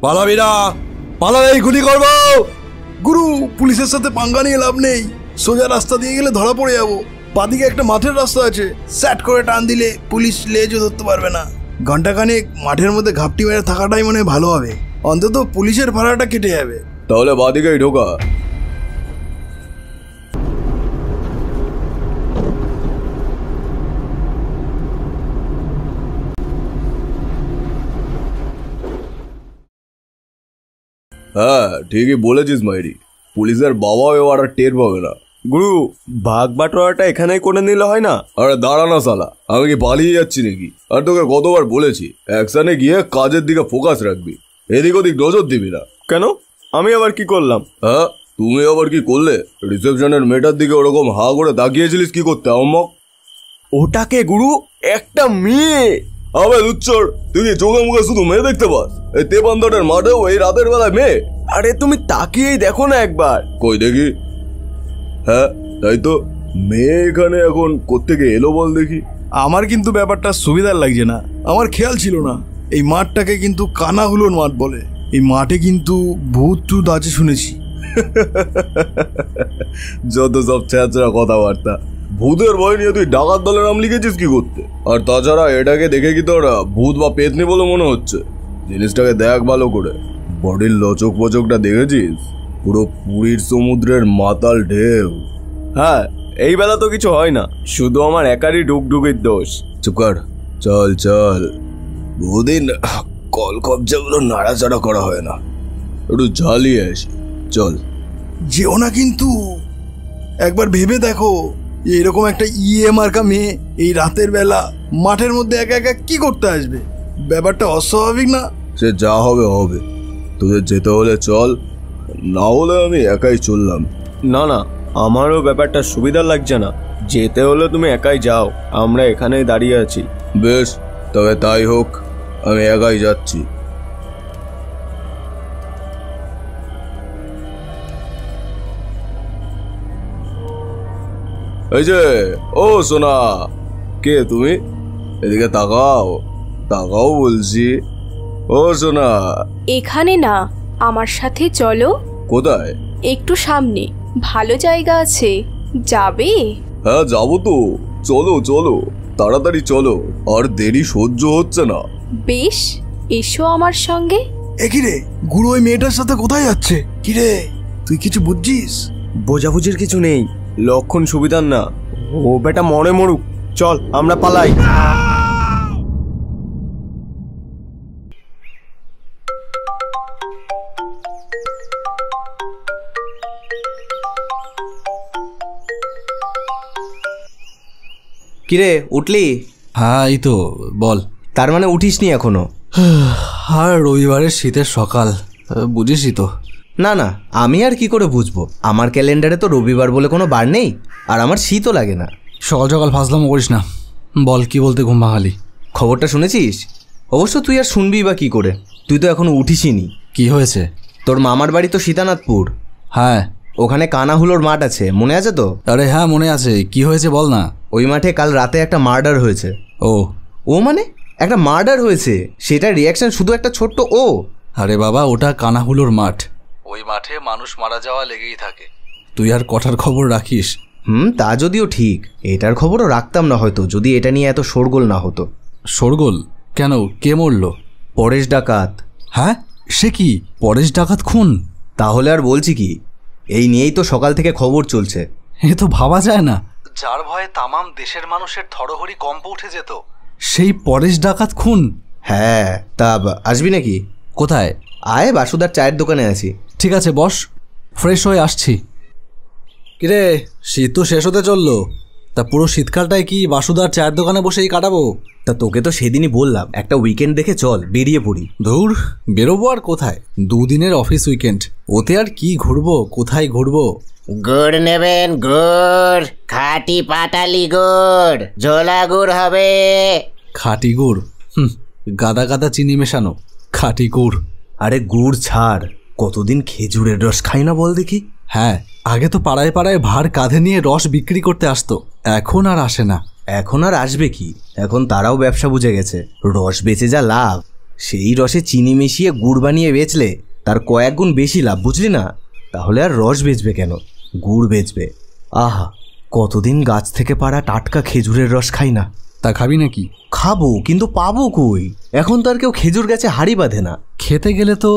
পালাবি না, পালালেই গুলি করবো। গুরু, পুলিশের সাথে পাঙ্গা নিয়ে লাভ নেই। সোজা রাস্তা দিয়ে গেলে ধরা পড়ে যাবো। বাদিকে একটা মাঠের রাস্তা আছে, স্যাট করে টান দিলে পুলিশ লেজও ধরতে পারবে না। ঘন্টাখানেক মাঠের মধ্যে ঘাপটি মেরে থাকাটাই মনে হয় ভালো হবে, অন্তত পুলিশের ভাড়াটা কেটে যাবে। তাহলে বাদিকেই ঢোকা। হ্যাঁ, ঠিকই বলেছিস মাইরি, পুলিশের বাবাও এবার আর টের পাবে না। গুরু, ভাগ বাটোয়ারাটা এখানেই করে নিলে হয় না? আরে দাঁড়া না শালা, আমি কি পালিয়ে যাচ্ছি নাকি? আর তোকে কতবার বলেছি অ্যাকশনে গিয়ে কাজের দিকে ফোকাস রাখবি, এদিক ওদিক নজর দিবি না। কেন? আমি আবার কি করলাম? হ্যাঁ, তুমি আবার কি করলে? রিসেপশনের মেয়েটার দিকে ওরকম হা করে তাকিয়েছিলিস কি করতে আহম্মক? ওটাকে গুরু একটা মেয়ে। আবে লুচ্চর, তুই কি চোখে মুখে শুধু মেয়ে দেখতে পাস? এই তেপান্তরের মাঠেও এই রাতের বেলায় মেয়ে? আরে তুমি তাকিয়েই দেখো না একবার। কই দেখি। হ্যাঁ তাই তো, মেয়ে এখানে এখন কোত্থেকে এলো বল দেখি। আমার কিন্তু ব্যাপারটা সুবিধার লাগছে না। আমার খেয়াল ছিল না এই মাঠটাকে কিন্তু কানাহুলোর মাঠ বলে। এই মাঠে কিন্তু ভূত টুত আছে শুনেছি। যত সব ছেঁচড়া কথাবার্তা। ভূতের ভয় নিয়ে তুই ডাকাত দলের নাম লিখেছিস কি করতে? আর তাছাড়া এটাকে দেখে কি তোর ভূত বা পেতনি বলে মনে হচ্ছে? জিনিসটাকে দেখ ভালো করে, বডির লচক পচকটা দেখেছিস? পুরো পুরীর সমুদ্রের মাতাল ঢেউ। হ্যাঁ, এই বেলা তো কিছু হয় না, শুধু আমার একারই ডুগডুগির দোষ। চুপ কর, চল চল। বহুদিন কল কবজাগুলো নাড়াচাড়া করা হয় না, একটু ঝালিয়ে আসি, চল। যেও না কিন্তু, একবার ভেবে দেখো এরকম একটা মার্কা মেয়ে এই রাতের বেলা মাঠের মধ্যে একা একা কি করতে আসবে? ব্যাপারটা অস্বাভাবিক না? সে যা হবে হবে, তোদের যেতে হলে চল, না হলে আমি একাই চললাম। না না, আমারও ব্যাপারটা সুবিধা লাগছে না। যেতে হলে তুমি একাই যাও, আমরা এখানেই দাঁড়িয়ে আছি। বেশ, তবে তাই হোক, আমি একাই যাচ্ছি। এই যে, ও সোনা, কে তুমি? এদিকে তাকাও, তাকাও বলছি। ও সোনা। এখানে না, আমার সাথে চলো। কোথায়? একটু সামনে, ভালো জায়গা আছে, যাবে? হ্যাঁ যাবো তো, চলো চলো, তাড়াতাড়ি চলো, আর দেরি সহ্য হচ্ছে না। বেশ, এসো আমার সঙ্গে। কিরে গুরু, ওই মেয়েটার সাথে কোথায় যাচ্ছে? কিরে, তুই কিছু বুঝছিস? বোঝাবুঝির কিছু নেই, লক্ষণ সুবিধার না। ও বেটা মরে মরুক, চল আমরা পালাই। কিরে, উঠলি? হ্যাঁ এই তো, বল। তার মানে উঠিসনি এখনো? আর রবিবারের শীতের সকাল, বুঝিসই তো। না না, আমি আর কি করে বুঝবো? আমার ক্যালেন্ডারে তো রবিবার বলে কোনো বার নেই, আর আমার শীতও লাগে না। সকাল সকাল ফাজলামো করিস না, বল কি বলতে ঘুম ভাঙালি? খবরটা শুনেছিস? অবশ্য তুই আর শুনবি বা কি করে, তুই তো এখনো উঠিসনি। কি হয়েছে? তোর মামার বাড়ি তো সীতানাথপুর। হ্যাঁ, ওখানে কানাহুলোর মাঠ আছে, মনে আছে তো? আরে হ্যাঁ মনে আছে, কি হয়েছে বল না। ওই মাঠে কাল রাতে একটা মার্ডার হয়েছে। ও মানে একটা মার্ডার হয়েছে, সেটার রিয়াকশন শুধু একটা ছোট্ট ও। আরে বাবা, ওটা কানাহুলোর মাঠ, ওই মাঠে মানুষ মারা যাওয়া লেগেই থাকে। তুই আর কটার খবর রাখিস? তা যদিও ঠিক, এটার খবরও রাখতাম না হয়তো, যদি এটা নিয়ে এত শোরগোল না হতো। শোরগোল কেন? কে মরল? পরেশ ডাকাত। হ্যাঁ, সে কি? পরেশ ডাকাত খুন? তাহলে আর বলছি কি, এই নিয়েই তো সকাল থেকে খবর চলছে। এ তো ভাবা যায় না, যার ভয়ে তামাম দেশের মানুষের থরহরি কম্প উঠে যেত, সেই পরেশ ডাকাত খুন। হ্যাঁ, তা আসবি নাকি? কোথায়? আয়, বাসুদার চায়ের দোকানে আছি। ঠিক আছে বস, ফ্রেশ হয়ে আসছি। কিরে, শীত তো শেষ হতে চললো, তা পুরো শীতকালটায় কি বাসুদার চায়ের দোকানে বসেই কাটাবো? তা তোকে তো সেদিনই বললাম, একটা উইকেন্ড দেখে চল, বেরিয়ে পড়ি। ধুর, বেরোবো আর কোথায়? দুদিনের অফিস উইকেন্ড, ওতে আর কি ঘুরবো, কোথায় ঘুরবো? গুড় নেবেন? গুড়, খাঁটি পাটালি গুড়, ঝোলা গুড় হবে। খাঁটি গুড়? গাদা গাদা চিনি মেশানো খাঁটি গুড়। আরে গুড় ছাড়, কতদিন খেজুরের রস খাই না বল দেখি। হ্যাঁ, আগে তো পাড়ায় পাড়ায় ভার কাঁধে নিয়ে রস বিক্রি করতে আসতো, এখন আর আসে না। এখন আর আসবে কি, এখন তারাও ব্যবসা বুঝে গেছে, রস বেচে যা লাভ। সেই রসে চিনি মিশিয়ে গুড় বানিয়ে বেচলে তার কয়েক গুণ বেশি লাভ, বুঝলি না? তাহলে আর রস বেচবে কেন, গুড় বেচবে। আহা, কতদিন গাছ থেকে পাড়া টাটকা খেজুরের রস খাই না। তা খাবি নাকি? খাবো, কিন্তু পাবো কই? এখন তো আর কেউ খেজুর গাছে হাড়ি বাঁধে না। খেতে গেলে তো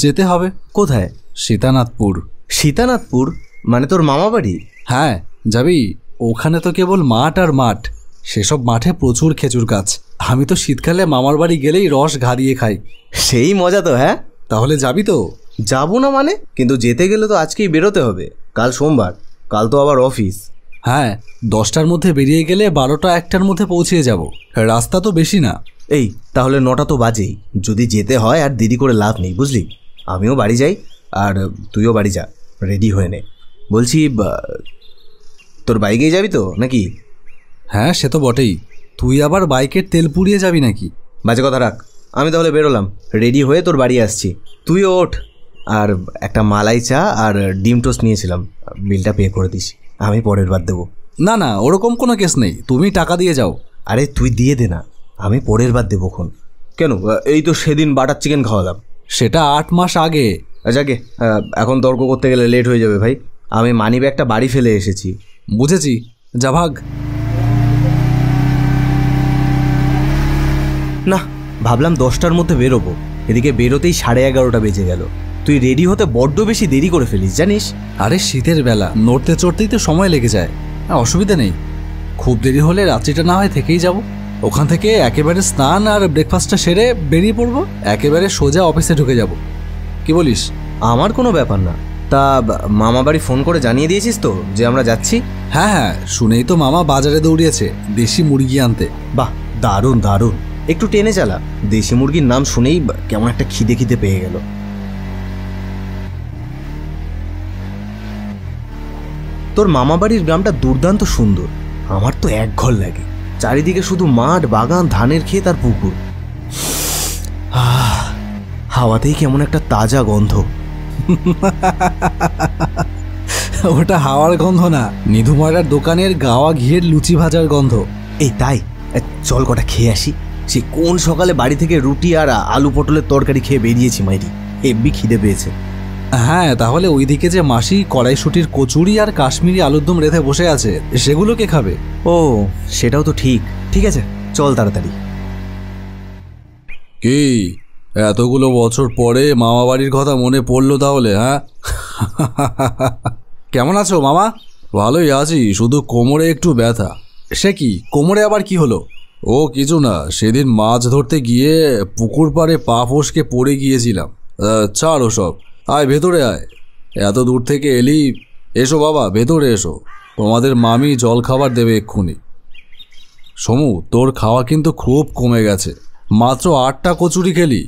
যেতে হবে। কোথায়? সীতানাথপুর। সীতানাথপুর মানে তোর মামা বাড়ি? হ্যাঁ, যাবি? ওখানে তো কেবল মাঠ আর মাঠ, সেসব মাঠে প্রচুর খেজুর গাছ। আমি তো শীতকালে মামার বাড়ি গেলেই রস ঘাড়িয়ে খাই। সেই মজা তো। হ্যাঁ, তাহলে যাবি তো? যাবো না মানে? কিন্তু যেতে গেলে তো আজকেই বেরোতে হবে, কাল সোমবার, কাল তো আবার অফিস। হ্যাঁ, 10টার মধ্যে বেরিয়ে গেলে 12টা 1টার মধ্যে পৌঁছে যাব। রাস্তা তো বেশি না। এই তাহলে 9টা তো বাজেই। যদি যেতে হয় আর দেরি করে লাভ নেই, বুঝলি? আমিও বাড়ি যাই, আর তুইও বাড়ি যা, রেডি হয়ে নে। বলছি, তোর বাইকেই যাবি তো নাকি? হ্যাঁ, সে তো বটেই। তুই আবার বাইকের তেল পুড়িয়ে যাবি নাকি? বাজে কথা রাখ। আমি তাহলে বেরোলাম, রেডি হয়ে তোর বাড়ি আসছি। তুইও ওঠ। আর একটা মালাই চা আর ডিম টোস্ট নিয়েছিলাম, বিলটা পে করে দিস, আমি পরের বার দেবো। না না, ওরকম কোনো কেস নেই, তুমি টাকা দিয়ে যাও। আরে তুই দিয়ে দে না, আমি পরের বার দেবো। খন কেন? এই তো সেদিন বাটার চিকেন খাওয়ালাম। সেটা 8 মাস আগে। যাকে, এখন তর্ক করতে গেলে লেট হয়ে যাবে ভাই। আমি মানি ব্যাগটা বাড়ি ফেলে এসেছি। বুঝেছি, যা ভাগ। না, ভাবলাম 10টার মধ্যে বেরোবো, এদিকে বেরোতেই 11:30 বেজে গেল। তুই রেডি হতে বড্ড বেশি দেরি করে ফেলিস জানিস। আরে শীতের বেলা, নড়তে চড়তেই তো সময় লেগে যায়। অসুবিধা নেই, খুব দেরি হলে রাত্রিটা না হয় থেকেই যাব। ওখান থেকে একেবারে স্নান আর ব্রেকফাস্টটা সেরে বেরিয়ে পড়বো, একেবারে সোজা অফিসে ঢুকে যাব। কি বলিস? আমার কোনো ব্যাপার না। তা মামা বাড়ি ফোন করে জানিয়ে দিয়েছিস তো যে আমরা যাচ্ছি? হ্যাঁ হ্যাঁ, শুনেই তো মামা বাজারে দৌড়িয়েছে দেশি মুরগি আনতে। বাহ, দারুণ দারুণ। একটু টেনে চালা, দেশি মুরগির নাম শুনেই কেমন একটা খিদে খিদে পেয়ে গেল। তোর মামা বাড়ির গ্রামটা দুর্দান্ত সুন্দর, আমার তো এক ঘর লাগে। চারিদিকে শুধু মাঠ, বাগান, ধানের ক্ষেত আর পুকুর। হাওয়াতেই কেমন একটা তাজা গন্ধ। ওটা হাওয়ার গন্ধ না, নিধুময়রার দোকানের গাওয়া ঘিয়ের লুচি ভাজার গন্ধ। এই তাই, চল কটা খেয়ে আসি। সে কোন সকালে বাড়ি থেকে রুটি আর আলু পটলের তরকারি খেয়ে বেরিয়েছি মাইরি, হেব্বি খিদে পেয়েছে। হ্যাঁ, তাহলে ওইদিকে যে মাসি কড়াইশুটির কচুরি আর কাশ্মীরি আলুর দম রেঁধে বসে আছে, সেগুলো কে খাবে? ও, সেটাও তো ঠিক। ঠিক আছে, চল তাড়াতাড়ি। কি এতগুলো বছর পরে মামা বাড়ির কথা মনে পড়লো তাহলে? হ্যাঁ, কেমন আছো মামা? ভালোই আছি, শুধু কোমরে একটু ব্যথা। সে কি, কোমরে আবার কি হলো? ও কিছু না, সেদিন মাছ ধরতে গিয়ে পুকুর পাড়ে পা ফসকে পড়ে গিয়েছিলাম। ছাড় ওসব, আয় ভেতরে আয়, এত দূর থেকে এলি। এসো বাবা, ভেতরে এসো, তোমাদের মামি জল খাবার দেবে এক্ষুনি। সমু, তোর খাওয়া কিন্তু খুব কমে গেছে, মাত্র 8টা কচুরি খেলি।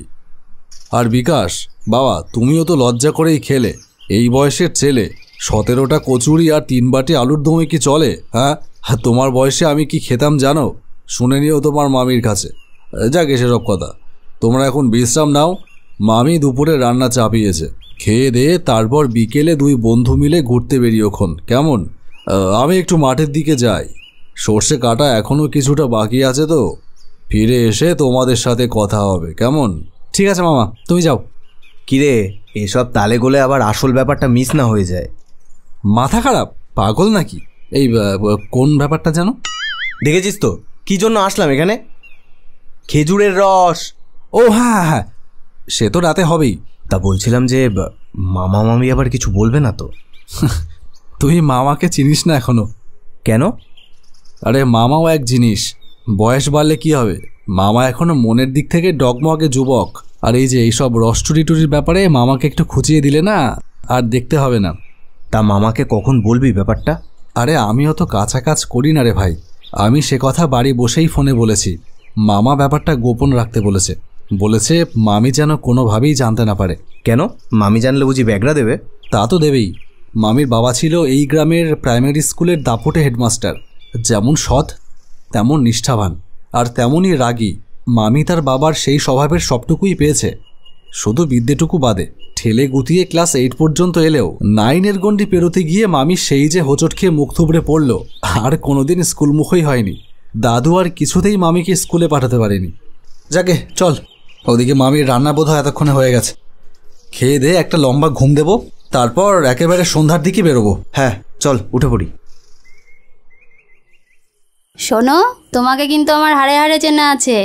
আর বিকাশ বাবা, তুমিও তো লজ্জা করেই খেলে। এই বয়সের ছেলে 17টা কচুরি আর 3 বাটি আলুর দমে কি চলে? হ্যাঁ, তোমার বয়সে আমি কি খেতাম জানো? শুনে নিও তোমার মামির কাছে। যাক সেসব কথা, তোমরা এখন বিশ্রাম নাও। মামি দুপুরে রান্না চাপিয়েছে, খেয়ে দিয়ে তারপর বিকেলে 2 বন্ধু মিলে ঘুরতে বেরিয়েখন, কেমন? আমি একটু মাঠের দিকে যাই, সর্ষে কাটা এখনও কিছুটা বাকি আছে তো, ফিরে এসে তোমাদের সাথে কথা হবে, কেমন? ঠিক আছে মামা, তুমি যাও। কিরে, এসব তালে গোলে আবার আসল ব্যাপারটা মিস না হয়ে যায়। মাথা খারাপ, পাগল নাকি? এই কোন ব্যাপারটা যেন? দেখেছিস তো কি জন্য আসলাম এখানে? খেজুরের রস। ও হ্যাঁ হ্যাঁ, সে তো রাতে হবেই। তা বলছিলাম যে মামা মামি আবার কিছু বলবে না তো? তুই মামাকে চিনিস না এখনো? কেন? আরে মামাও এক জিনিস, বয়স বাড়লে কি হবে, মামা এখনো মনের দিক থেকে ডগমগে যুবক। আর এই যে এইসব রসটুরি টুরির ব্যাপারে মামাকে একটু খুঁচিয়ে দিলে না, আর দেখতে হবে না। তা মামাকে কখন বলবি ব্যাপারটা? আরে আমিও তো কাছা কাজ করি না রে ভাই, আমি সে কথা বাড়ি বসেই ফোনে বলেছি। মামা ব্যাপারটা গোপন রাখতে বলেছে, বলেছে মামি যেন কোনোভাবেই জানতে না পারে। কেন? মামি জানলে বুঝি ব্যাগরা দেবে? তা তো দেবেই। মামির বাবা ছিল এই গ্রামের প্রাইমারি স্কুলের দাপটে হেডমাস্টার, যেমন সৎ তেমন নিষ্ঠাবান আর তেমনই রাগী। মামি তার বাবার সেই স্বভাবের সবটুকুই পেয়েছে, শুধু বিদ্যেটুকু বাদে। ঠেলে গুতিয়ে ক্লাস 8 পর্যন্ত এলেও 9-এর গণ্ডি পেরোতে গিয়ে মামি সেই যে হোঁচট খেয়ে মুখ থুবড়ে পড়ল, আর কোনোদিন স্কুলমুখই হয়নি। দাদু আর কিছুতেই মামিকে স্কুলে পাঠাতে পারেনি। যাকে চল, ওদিকে মামির রান্না বোধ হয় এতক্ষণে হয়ে গেছে। খেয়ে দিয়ে একটা লম্বা ঘুম দেবো, তারপর একেবারে সন্ধ্যার দিকে বেরোবো। হ্যাঁ চল উঠে পড়ি। শোনো, তোমাকে কিন্তু আমার হাড়ে হাড়ে চেনা আছে।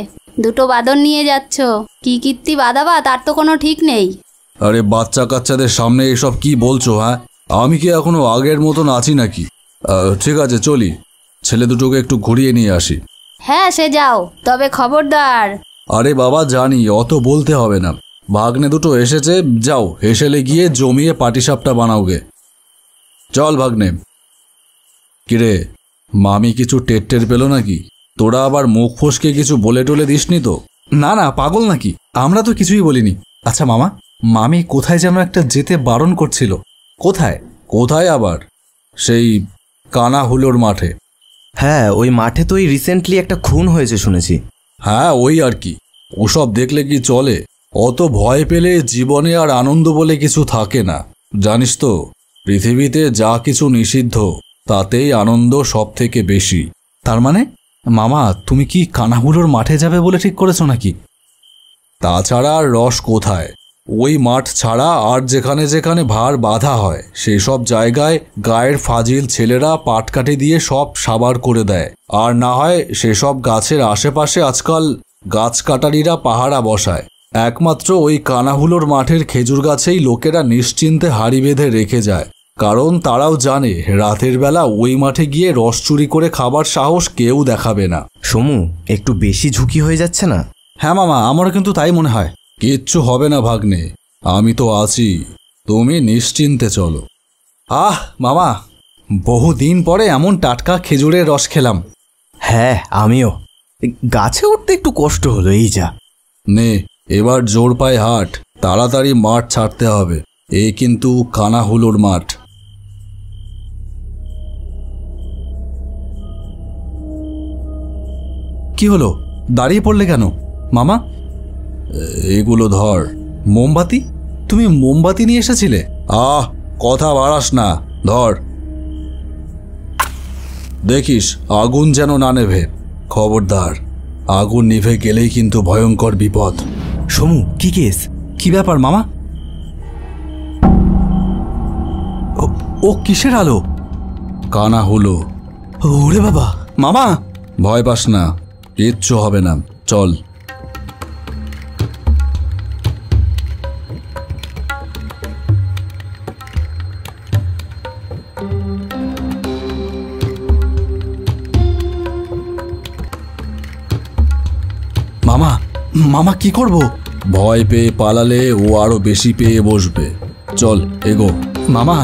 দুটো বাদর নিয়ে যাচ্ছ, কি কীর্তি বাদাবা তার তো কোনো ঠিক নেই। আরে বাচ্চা কাচ্চাদের সামনে এসব কি বলছো? হ্যাঁ, আমি কি এখনো আগের মতন আছি নাকি? ঠিক আছে চলি, ছেলে দুটোকে একটু ঘুরিয়ে নিয়ে আসি। হ্যাঁ সে যাও, তবে খবরদার। আরে বাবা জানি, অত বলতে হবে না। ভাগ্নে দুটো এসেছে, যাও হেসেলে গিয়ে জমিয়ে পাটিসাপটা বানাওগে। চল ভাগ্নে। কিরে, মামি কিছু টের পেলো নাকি? তোরা আবার মুখ ফসকে কিছু বলে টলে দিসনি তো? না না, পাগল নাকি, আমরা তো কিছুই বলিনি। আচ্ছা মামা, মামি কোথায় যেন একটা যেতে বারণ করছিল, কোথায়? কোথায় আবার? সেই কানাহুলোর মাঠে। হ্যাঁ, ওই মাঠে তো এই রিসেন্টলি একটা খুন হয়েছে শুনেছি। হ্যাঁ ওই আর কি, ওসব দেখলে কি চলে? অত ভয় পেলে জীবনে আর আনন্দ বলে কিছু থাকে না, জানিস তো? পৃথিবীতে যা কিছু নিষিদ্ধ তাতেই আনন্দ সব থেকে বেশি। তার মানে মামা, তুমি কি কানাহুলোর মাঠে যাবে বলে ঠিক করেছো নাকি? তাছাড়া আর রস কোথায়? ওই মাঠ ছাড়া আর যেখানে যেখানে ভার বাঁধা হয় সেই সব জায়গায় গায়ের ফাজিল ছেলেরা পাটকাঠি দিয়ে সব সাবার করে দেয়। আর না হয় সেসব গাছের আশেপাশে আজকাল গাছ কাটারিরা পাহারা বসায়। একমাত্র ওই কানাহুলোর মাঠের খেজুর গাছেই লোকেরা নিশ্চিন্তে হাড়ি বেঁধে রেখে যায়, কারণ তারাও জানে রাতের বেলা ওই মাঠে গিয়ে রস চুরি করে খাবার সাহস কেউ দেখাবে না। সমু, একটু বেশি ঝুঁকি হয়ে যাচ্ছে না? হ্যাঁ মামা, আমারও কিন্তু তাই মনে হয়। কিচ্ছু হবে না ভাগ্নে, আমি তো আছি, তুমি নিশ্চিন্তে চলো। আহ মামা, বহুদিন পরে এমন টাটকা খেজুরের রস খেলাম। হ্যাঁ আমিও। গাছে উঠতে একটু কষ্ট হলো, এই যা। নে এবার জোর পায়ে হাঁট, তাড়াতাড়ি মাঠ ছাড়তে হবে। এই কিন্তু কানাহুলোর মাঠ। কি হলো, দাঁড়িয়ে পড়লে কেন মামা? এগুলো ধর। মোমবাতি? তুমি মোমবাতি নিয়ে এসেছিলে? কথা বাড়াস না, ধর। দেখিস আগুন যেন না নেভে, খবরদার। আগুন নিভে গেলেই কিন্তু ভয়ঙ্কর বিপদ। সমু, কি কেস? কি ব্যাপার মামা? ও কিসের আলো? কানাহুলো। ওরে বাবা! মামা ভয় পাস না, কিচ্ছু হবে না, চল। মামা, মামা কি করব? ভয় পেয়ে পালালে ও আরো বেশি পেয়ে বসবে। চল এগো। মামা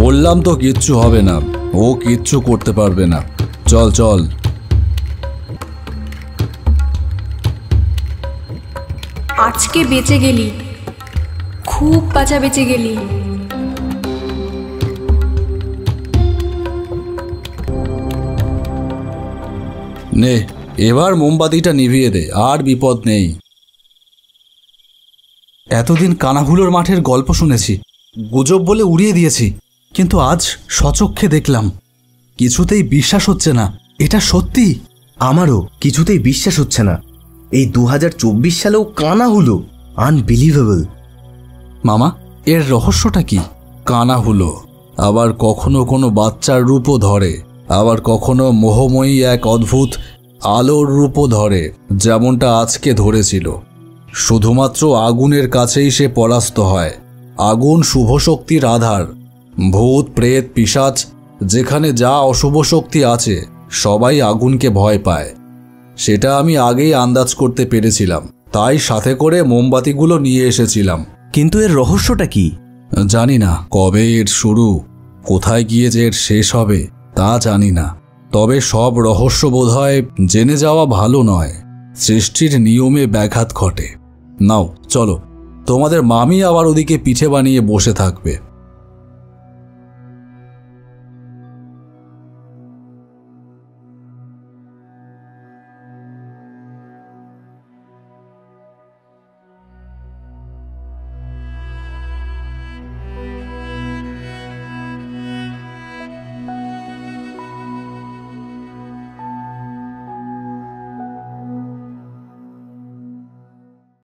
বললাম তো কিচ্ছু হবে না, ও কিচ্ছু করতে পারবে না। চল চল। আজকে বেঁচে গেলি, খুব বাঁচা বেঁচে গেলি। নে এবার মোমবাতিটা নিভিয়ে দে, আর বিপদ নেই। এতদিন কানাহুলোর মাঠের গল্প শুনেছি, গুজব বলে উড়িয়ে দিয়েছি, কিন্তু আজ সচক্ষে দেখলাম। কিছুতেই বিশ্বাস হচ্ছে না, এটা সত্যি। আমারও কিছুতেই বিশ্বাস হচ্ছে না। এই 2024 সালেও কানাহুলো, আনবিলিভেবল। মামা, এর রহস্যটা কি? কানাহুলো আবার কখনো কোনো বাচ্চার রূপও ধরে, আবার কখনো মোহময়ী এক অদ্ভুত আলোর রূপও ধরে, যেমনটা আজকে ধরেছিল। শুধুমাত্র আগুনের কাছেই সে পরাস্ত হয়। আগুন শুভ শক্তির আধার। ভূত প্রেত পিশাচ, যেখানে যা অশুভ শক্তি আছে সবাই আগুনকে ভয় পায়। সেটা আমি আগেই আন্দাজ করতে পেরেছিলাম, তাই সাথে করে মোমবাতিগুলো নিয়ে এসেছিলাম। কিন্তু এর রহস্যটা কি? জানি না কবে এর শুরু, কোথায় গিয়ে যে এর শেষ হবে তা জানি না। তবে সব রহস্য বোধহয় জেনে যাওয়া ভালো নয়। সৃষ্টির নিয়মে ব্যাঘাত ঘটে। নাও চলো, তোমাদের মামি আবার ওদিকে পিঠে বানিয়ে বসে থাকবে।